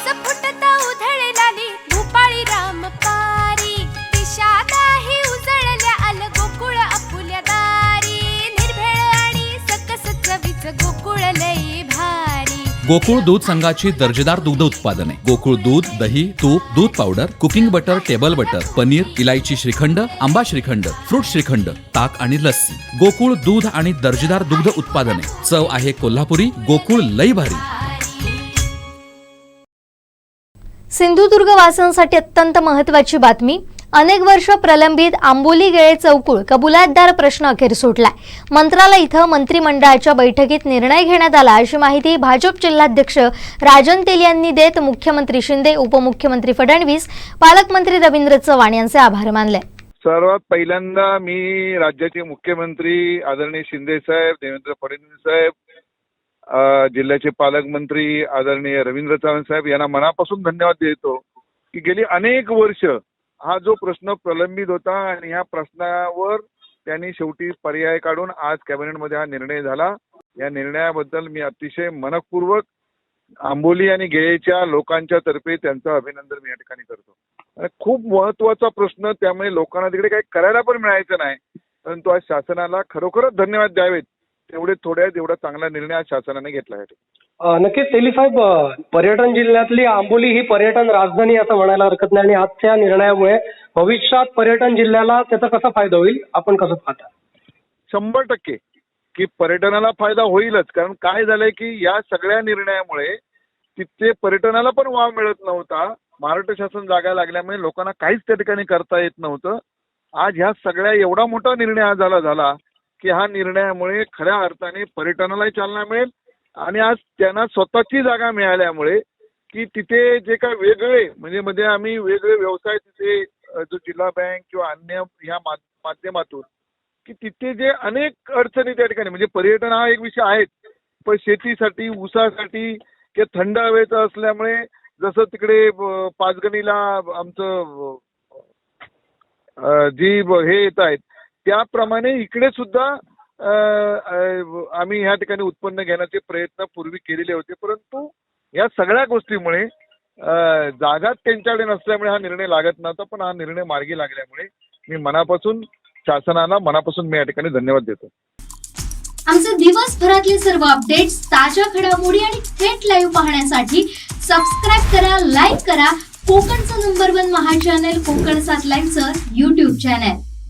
ऊस फुटता उधळलाली भूपाळी रामपारी दिशादाही उजळल्या आल गोकुळ आपुल्या दारी निर्भेळ आणि सकस चवीच गोकुळ लई भारी। गोकुळ दूध संघाची दर्जेदार दुग्ध उत्पादने गोकुळ दूध, दही, तूप, दूध powder, cooking butter, table butter, paneer, इलायची श्रीखंड, आंबा श्रीखंड, फ्रूट श्रीखंड, ताक आणि लस्सी। गोकुळ दूध आणि दर्जेदार दुग्ध उत्पादने, चव आहे कोल्हापुरी, गोकुळ लई भारी। सिंधुदुर्ग वासियांसाठी अत्यंत महत्त्वाची बातमी। अनेक वर्ष प्रलंबित आंबोली गेळे चौकुळ कबुलातदार प्रश्न अखेर सुटलाय। मंत्रालय इथं मंत्रिमंडळाच्या बैठकीत निर्णय घेण्यात आला अशी माहिती भाजप जिल्हाध्यक्ष राजन तेल यांनी देत मुख्यमंत्री शिंदे, उपमुख्यमंत्री फडणवीस, पालकमंत्री रवींद्र चव्हाण यांचे आभार मानले। सर्वात पहिल्यांदा मी राज्याचे मुख्यमंत्री आदरणीय शिंदे साहेब, देवेंद्र फडणवीस साहेब, जिल्ह्याचे पालकमंत्री आदरणीय रवींद्र चव्हाण साहेब यांना मनापासून धन्यवाद देतो की गेली अनेक वर्ष हा जो प्रश्न प्रलंबित होता आणि ह्या प्रश्नावर त्यांनी शेवटी पर्याय काढून आज कॅबिनेटमध्ये हा निर्णय झाला। या निर्णयाबद्दल मी अतिशय मनपूर्वक आंबोली आणि गेळेच्या लोकांच्या तर्फे त्यांचं अभिनंदन मी या ठिकाणी करतो। खूप महत्वाचा प्रश्न, त्यामुळे लोकांना तिकडे काही करायला पण मिळायचं नाही, परंतु आज शासनाला खरोखरच धन्यवाद द्यावेत। तेवढे थोड्यात एवढा चांगला निर्णय आज शासनाने घेतला आहे। नक्कीच तेली साहेब, पर्यटन जिल्ह्यातली आंबोली ही पर्यटन राजधानी असं म्हणायला हरकत नाही आणि आजच्या निर्णयामुळे भविष्यात पर्यटन जिल्ह्याला त्याचा कसा फायदा होईल, आपण कसं पाहता? 100% की पर्यटनाला फायदा होईलच, कारण काय झालंय की या सगळ्या निर्णयामुळे तिथे पर्यटनाला पण वाव मिळत नव्हता। महाराष्ट्र शासन जागा लागल्यामुळे लोकांना काहीच त्या ठिकाणी करता येत नव्हतं। आज ह्या सगळ्या एवढा मोठा निर्णय आज झाला की हा निर्णयामुळे खऱ्या अर्थाने पर्यटनालाही चालना मिळेल आणि आज त्यांना स्वतःची जागा मिळाल्यामुळे की तिथे जे काय वेगळे म्हणजे आम्ही वेगळे व्यवसाय तिथे जो जिल्हा बँक किंवा अन्य ह्या माध्यमातून की तिथे जे अनेक अडचणी त्या ठिकाणी म्हणजे पर्यटन हा एक विषय आहेच, पण शेतीसाठी, ऊसासाठी किंवा थंड हवेचं असल्यामुळे जसं तिकडे पाचगणीला आमचं जी हे येत आहेत त्याप्रमाणे इकडे सुद्धा आम्ही ह्या ठिकाणी उत्पन्न घेण्याचे प्रयत्न पूर्वी केलेले होते, परंतु या सगळ्या गोष्टीमुळे जागाच त्यांच्याकडे नसल्यामुळे हा निर्णय लागत नव्हता। पण हा निर्णय मार्गी लागल्यामुळे मी मनापासून शासनाला मी या ठिकाणी धन्यवाद देतो। आमचे दिवसभरातले सर्व अपडेट्स, ताज्या घडामोडी आणि थेट लाईव्ह पाहण्यासाठी सबस्क्राईब करा, लाईक करा कोकणचं नंबर 1 महा चॅनल कोकण 7 लाईव्हचं YouTube चॅनल।